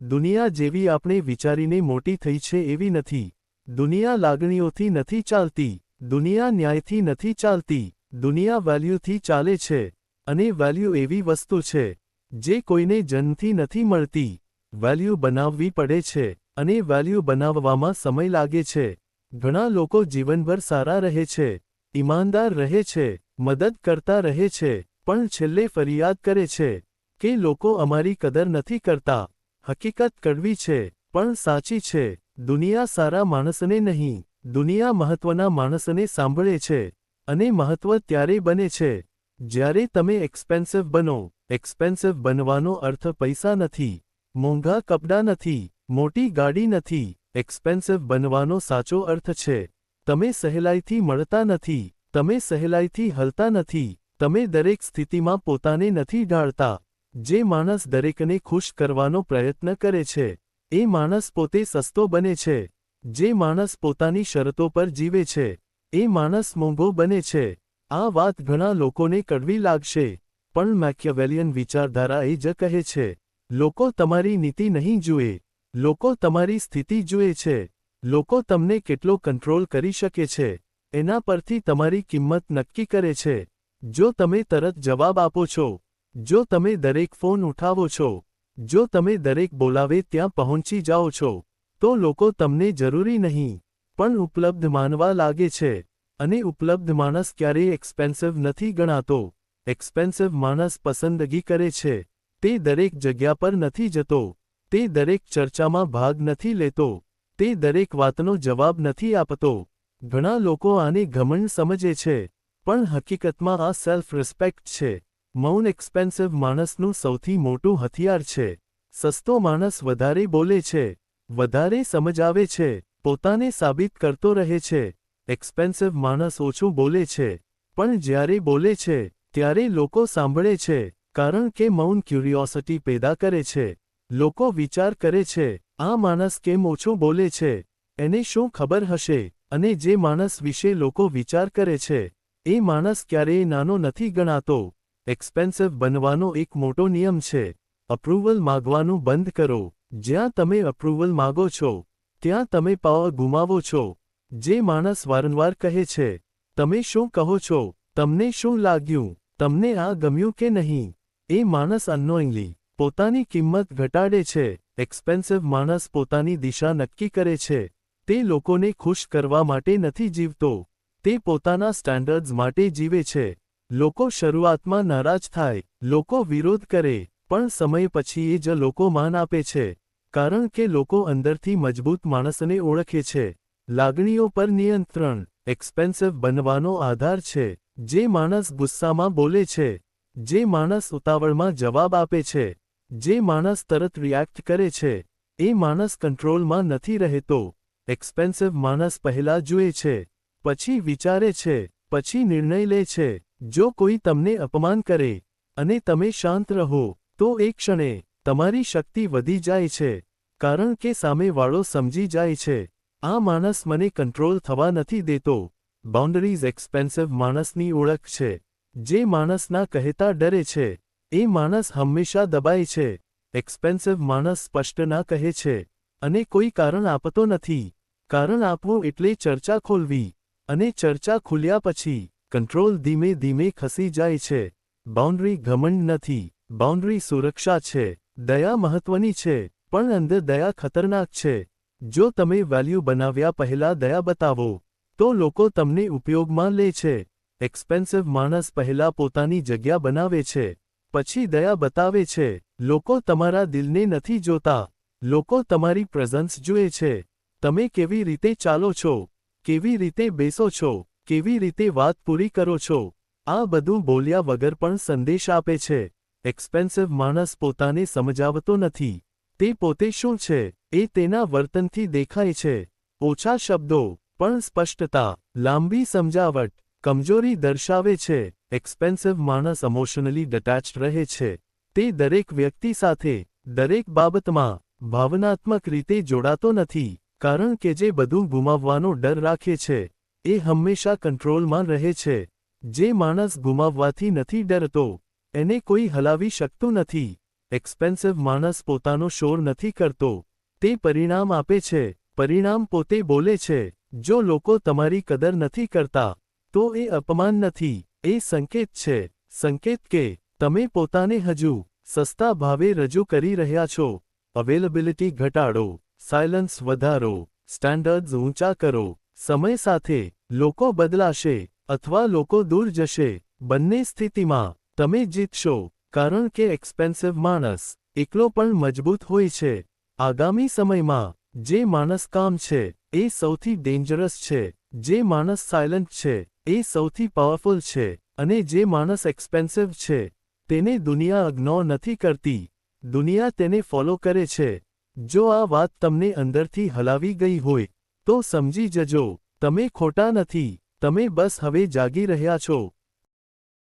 દુનિયા જેવી આપણે વિચારીને મોટી થઈ છે એવી નથી. દુનિયા લાગણીઓથી નથી ચાલતી. દુનિયા ન્યાયથી નથી ચાલતી. દુનિયા વેલ્યુથી ચાલે છે. અને વેલ્યુ એવી વસ્તુ છે જે કોઈને જન્મથી નથી મળતી. વેલ્યુ બનાવવી પડે છે, અને વેલ્યુ બનાવવામાં સમય લાગે છે. ઘણા લોકો જીવનભર સારા રહે છે, ઈમાનદાર રહે છે, મદદ કરતા રહે છે, પણ છેલ્લે ફરિયાદ કરે છે કે લોકો અમારી કદર નથી કરતા. હકીકત કડવી છે, પણ સાચી છે. દુનિયા સારા માણસને નહીં, દુનિયા મહત્વના માણસને સાંભળે છે. અને મહત્વ ત્યારે બને છે જ્યારે તમે એક્સપેન્સિવ બનો. એક્સપેન્સિવ બનવાનો અર્થ પૈસા નથી, મોંઘા કપડાં નથી, મોટી ગાડી નથી. એક્સપેન્સિવ બનવાનો સાચો અર્થ છે તમે સહેલાઈથી મળતા નથી, તમે સહેલાઈથી હલતા નથી, તમે દરેક સ્થિતિમાં પોતાને નથી ઢાળતા. જે માણસ દરેકને ખુશ કરવાનો પ્રયત્ન કરે છે એ માણસ પોતે સસ્તો બને છે. જે માણસ પોતાની શરતો પર જીવે છે એ માણસ મોંઘો બને છે. આ વાત ઘણા લોકોને કડવી લાગશે, પણ મેકિયાવેલિયન વિચારધારા એ જ કહે છે. લોકો તમારી નીતિ નહીં જુએ, લોકો તમારી સ્થિતિ જુએ છે. લોકો તમને કેટલો કંટ્રોલ કરી શકે છે એના પરથી તમારી કિંમત નક્કી કરે છે. જો તમે તરત જવાબ આપો છો, જો તમે દરેક ફોન ઉઠાવો છો, જો તમે દરેક બોલાવે ત્યાં પહોંચી જાઓ છો, તો લોકો તમને જરૂરી નહીં પણ ઉપલબ્ધ માનવા લાગે છે. અને ઉપલબ્ધ માણસ ક્યારેય એક્સપેન્સિવ નથી ગણાતો. એક્સપેન્સિવ માણસ પસંદગી કરે છે. તે દરેક જગ્યા પર નથી જતો, તે દરેક ચર્ચામાં ભાગ નથી લેતો, તે દરેક વાતનો જવાબ નથી આપતો. ઘણા લોકો આને ઘમંડ સમજે છે, પણ હકીકતમાં આ સેલ્ફ રિસ્પેક્ટ છે. મૌન એક્સપેન્સિવ માણસનું સૌથી મોટું હથિયાર છે. સસ્તો માણસ વધારે બોલે છે, વધારે સમજાવે છે, પોતાને સાબિત કરતો રહે છે. એક્સપેન્સિવ માણસ ઓછું બોલે છે, પણ જ્યારે બોલે છે ત્યારે લોકો સાંભળે છે, કારણ કે મૌન ક્યુરિયોસિટી પેદા કરે છે. લોકો વિચાર કરે છે, આ માણસ કેમ ઓછું બોલે છે, એને શું ખબર હશે. અને જે માણસ વિશે લોકો વિચાર કરે છે એ માણસ ક્યારેય નાનો નથી ગણાતો. એક્સપેન્સિવ બનવાનો એક મોટો નિયમ છે, અપ્રુવલ માગવાનું બંધ કરો. જ્યાં તમે અપ્રુવલ માગો છો ત્યાં તમે પાવર ગુમાવો છો. જે માણસ વારંવાર કહે છે, તમે શું કહો છો, તમને શું લાગ્યું, તમને આ ગમ્યું કે નહીં, એ માણસ અનનોઇંગલી પોતાની કિંમત ઘટાડે છે. એક્સપેન્સિવ માણસ પોતાની દિશા નક્કી કરે છે. તે લોકોને ખુશ કરવા માટે નથી જીવતો, તે પોતાના સ્ટેન્ડર્ડ્સ માટે જીવે છે. લોકો શરૂઆતમાં નારાજ થાય, લોકો વિરોધ કરે, પણ સમય પછી એ જ લોકો માન આપે છે, કારણ કે લોકો અંદરથી મજબૂત માણસને ઓળખે છે. લાગણીઓ પર નિયંત્રણ એક્સપેન્સિવ બનવાનો આધાર છે. જે માણસ ગુસ્સામાં બોલે છે, જે માણસ ઉતાવળમાં જવાબ આપે છે, જે માણસ તરત રિએક્ટ કરે છે, એ માણસ કંટ્રોલમાં નથી રહેતો. એક્સપેન્સિવ માણસ પહેલા જુએ છે, પછી વિચારે છે, પછી નિર્ણય લે છે. જો કોઈ તમને અપમાન કરે અને તમે શાંત રહો, તો એક ક્ષણે તમારી શક્તિ વધી જાય છે, કારણ કે સામેવાળો સમજી જાય છે, આ માણસ મને કંટ્રોલ થવા નથી દેતો. બાઉન્ડરીઝ એક્સપેન્સિવ માણસની ઓળખ છે. જે માણસના કહેતા ડરે છે એ માણસ હંમેશા દબાય છે. એક્સપેન્સિવ માણસ સ્પષ્ટ ના કહે છે અને કોઈ કારણ આપતો નથી. કારણ આપવું એટલે ચર્ચા ખોલવી, અને ચર્ચા ખુલ્યા પછી કંટ્રોલ ધીમે ધીમે ખસી જાય છે. બાઉન્ડરી ઘમંડ નથી, બાઉન્ડરી સુરક્ષા છે. દયા મહત્વની છે, પણ અંદર દયા ખતરનાક છે. જો તમે વેલ્યુ બનાવ્યા પહેલા દયા બતાવો, તો લોકો તમને ઉપયોગમાં લે છે. એક્સપેન્સિવ માણસ પહેલા પોતાની જગ્યા બનાવે છે, પછી દયા બતાવે છે. લોકો તમારા દિલને નથી જોતા, લોકો તમારી પ્રેઝન્સ જુએ છે. તમે કેવી રીતે ચાલો છો, કેવી રીતે બેસો છો, કેવી રીતે વાત પૂરી કરો છો, આ બધું બોલ્યા વગર પણ સંદેશ આપે છે. એક્સપેન્સિવ માણસ પોતાને સમજાવતો નથી, તે પોતે શું છે એ તેના વર્તનથી દેખાય છે. ઓછા શબ્દો પણ સ્પષ્ટતા, લાંબી સમજાવટ કમજોરી દર્શાવે છે. એક્સપેન્સિવ માણસ ઇમોશનલી ડિટેચ્ડ રહે છે. તે દરેક વ્યક્તિ સાથે, દરેક બાબતમાં ભાવનાત્મક રીતે જોડાતો નથી, કારણ કે જે બધું ગુમાવવાનો ડર રાખે છે એ હંમેશા કંટ્રોલમાં રહે છે. જે માણસ ગુમાવવાથી નથી ડરતો, એને કોઈ હલાવી શકતું નથી. એક્સપેન્સિવ માણસ પોતાનો શોર નથી કરતો, તે પરિણામ આપે છે, પરિણામ પોતે બોલે છે. જો લોકો તમારી કદર નથી કરતા, તો એ અપમાન નથી, એ સંકેત છે, સંકેત કે તમે પોતાને હજુ સસ્તા ભાવે રજૂ કરી રહ્યા છો. અવેલેબિલિટી ઘટાડો, સાયલન્સ વધારો, સ્ટાન્ડર્ડ્સ ઊંચા કરો. સમય સાથે લોકો બદલાશે અથવા લોકો દૂર જશે. બંને સ્થિતિમાં તમે જીતશો, કારણ કે એક્સપેન્સિવ માણસ એકલો પણ મજબૂત હોય છે. આગામી સમયમાં જે માણસ કામ છે એ સૌથી ડેન્જરસ છે, જે માણસ સાયલન્ટ છે એ સૌથી પાવરફુલ છે, અને જે માણસ એક્સપેન્સિવ છે તેને દુનિયા ઇગ્નોર નથી કરતી, દુનિયા તેને ફોલો કરે છે. જો આ વાત તમને અંદરથી હલાવી ગઈ હોય તો સમજી જજો, તમે ખોટા નથી, તમે બસ હવે જાગી રહ્યા છો.